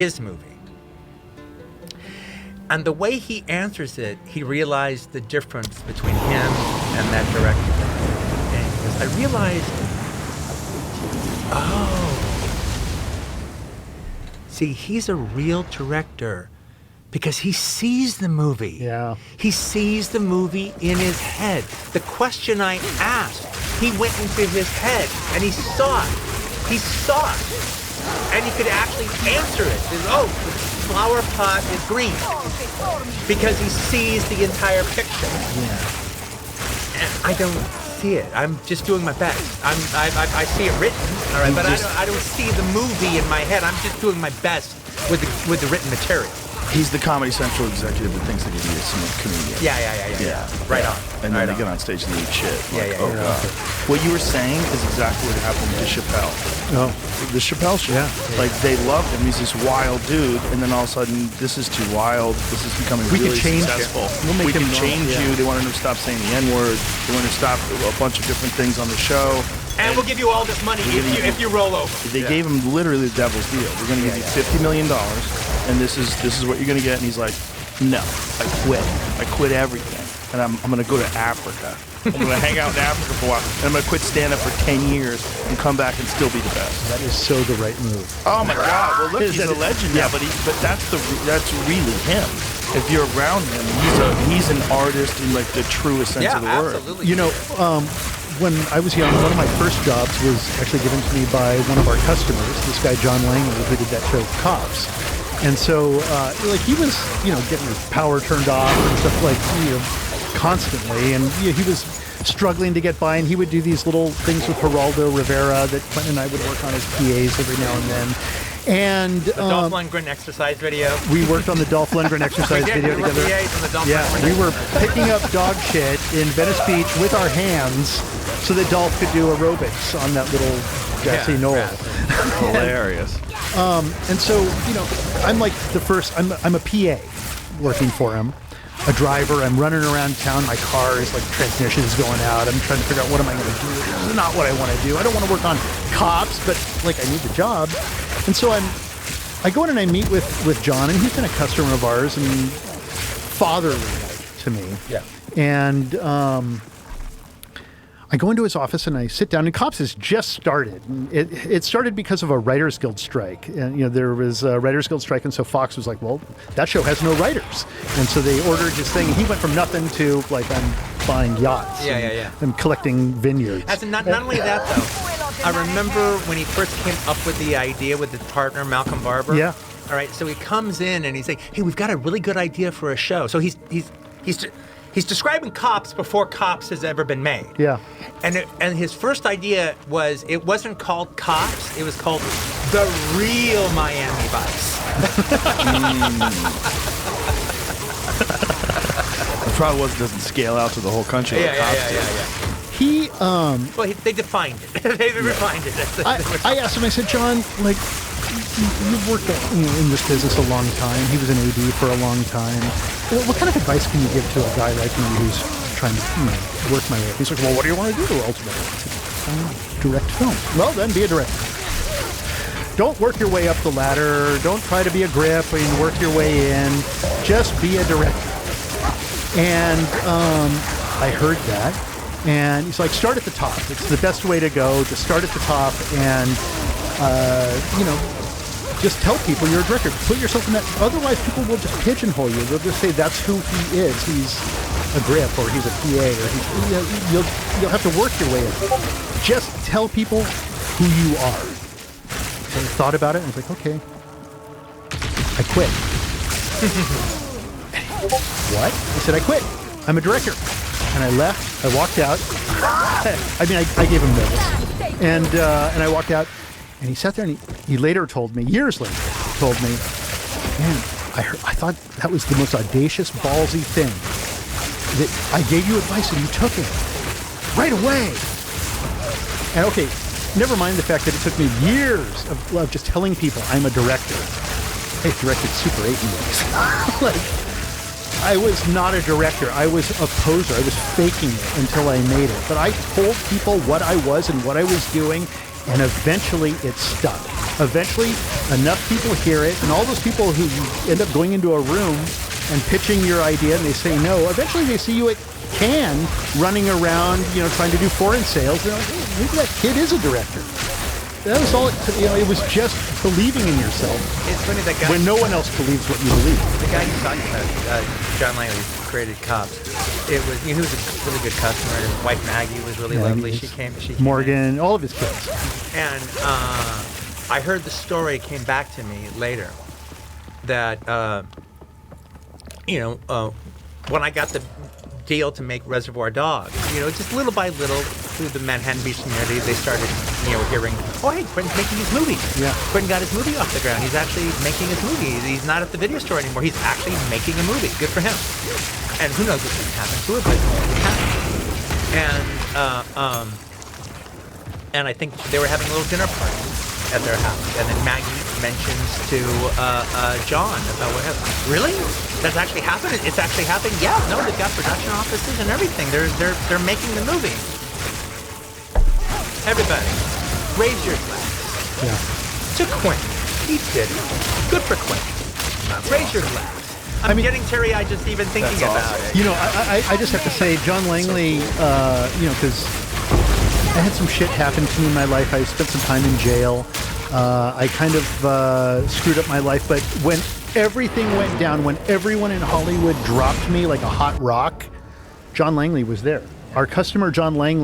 his movie. And the way he answers it, he realized the difference between him and that director. And he goes, I realized, see, he's a real director because he sees the movie. Yeah. He sees the movie in his head. The question I asked, he went into his head and he saw it. He saw it. And he could actually answer it. Oh, the flower pot is green. Because he sees the entire picture. Yeah. And I don't see it. I'm just doing my best. I see it written, all right, but I don't see the movie in my head. I'm just doing my best with the written material. He's the Comedy Central executive that thinks that he is some comedian. Yeah. Right on. And then they get on stage and eat shit. Like, oh God. What you were saying is exactly what happened to Chappelle. No. The Chappelle show. Yeah. Like, they loved him. He's this wild dude. And then all of a sudden, this is too wild. This is becoming really successful. We can change you. They wanted him to stop saying the N-word. They wanted to stop a bunch of different things on the show. And we'll give you all this money if you roll over. They gave him literally the devil's deal. We're going to give you $50 million, and this is what you're going to get. And he's like, no, I quit. I quit everything, and I'm going to go to Africa. I'm going to hang out in Africa for a while, and I'm going to quit stand-up for 10 years and come back and still be the best. That is so the right move. Oh my God! Well, look, he's a legend now, but that's really him. If you're around him, he's an artist in like the truest sense of the word. Absolutely. You know, when I was young, one of my first jobs was actually given to me by one of our customers, this guy John Langley, who did that show Cops. And so, like, he was, getting his power turned off and stuff like, constantly. And he was struggling to get by, and he would do these little things with Geraldo Rivera that Clinton and I would work on as PAs every now and then. And the Dolph Lundgren exercise video. We worked on the Dolph Lundgren exercise video together. We were picking up dog shit in Venice Beach with our hands so that Dolph could do aerobics on that little grassy knoll. Hilarious. And so, I'm like I'm a PA working for him, a driver. I'm running around town. My car is like, transmission is going out. I'm trying to figure out what am I going to do. This is not what I want to do. I don't want to work on Cops, but like I need the job. And so I go in and I meet with John, and he's been a customer of ours and fatherly to me. Yeah. And I go into his office and I sit down, and Cops has just started. It started because of a Writers Guild strike. And, there was a Writers Guild strike, and so Fox was like, well, that show has no writers. And so they ordered his thing, and he went from nothing to, like, I'm buying yachts. And collecting vineyards. Not only that, though. I remember when he first came up with the idea with his partner, Malcolm Barber. Yeah. All right, so he comes in and he's like, hey, we've got a really good idea for a show. So he's describing Cops before Cops has ever been made. Yeah. And his first idea was, it wasn't called Cops, it was called The Real Miami Vice. The problem was it doesn't scale out to the whole country. Yeah. Well, they defined it. They refined it. I asked him, I said, John, like, you've worked in this business a long time. He was an AD for a long time. What kind of advice can you give to a guy like me who's trying to work my way up? He's like, well, what do you want to do ultimately? I said, direct film. Well, then be a director. Don't work your way up the ladder. Don't try to be a grip and work your way in. Just be a director. And I heard that. And he's like, start at the top. It's the best way to go. Just start at the top and, just tell people you're a director. Put yourself in that. Otherwise, people will just pigeonhole you. They'll just say that's who he is. He's a grip, or he's a PA, or you'll have to work your way in. Just tell people who you are. So I thought about it and I was like, okay. I quit. What? I said, I quit. I'm a director. And I left. I walked out. I gave him notice. And I walked out, and he sat there, and he later told me, years later, man, I thought that was the most audacious, ballsy thing. That I gave you advice, and you took it right away. And okay, never mind the fact that it took me years of just telling people I'm a director. I directed Super 8 movies. I was not a director. I was a poser. I was faking it until I made it. But I told people what I was and what I was doing, and eventually it stuck. Eventually, enough people hear it, and all those people who end up going into a room and pitching your idea, and they say no. Eventually, they see you at Cannes running around, trying to do foreign sales. They're like, hey, maybe that kid is a director. That was all. It was just believing in yourself. It's funny that guy. When no one else believes what you believe. The guy you're talking about, John Langley, created Cops. It was he was a really good customer. His wife Maggie was really lovely. She came Morgan, all of his kids. And I heard the story came back to me later that when I got the deal to make Reservoir Dogs, just little by little through the Manhattan Beach community, they started hearing, oh hey, Quentin's making his movie. Yeah. Quentin got his movie off the ground. He's actually making his movie. He's not at the video store anymore. He's actually making a movie. Good for him. And who knows what's going to happen to it, but it happened. And I think they were having a little dinner party at their house, and then Maggie mentions to John about what happened. Really? That's actually happened? It's actually happening? Yeah. No, they've got production offices and everything. They're making the movie. Everybody, raise your glass. Yeah. To Quentin. He did it. Good for Quentin. Raise your glass. I'm getting teary-eyed just even thinking about it. I just have to say, John Langley, because I had some shit happen to me in my life. I spent some time in jail. I kind of screwed up my life. But when everything went down, when everyone in Hollywood dropped me like a hot rock, John Langley was there. Our customer, John Langley.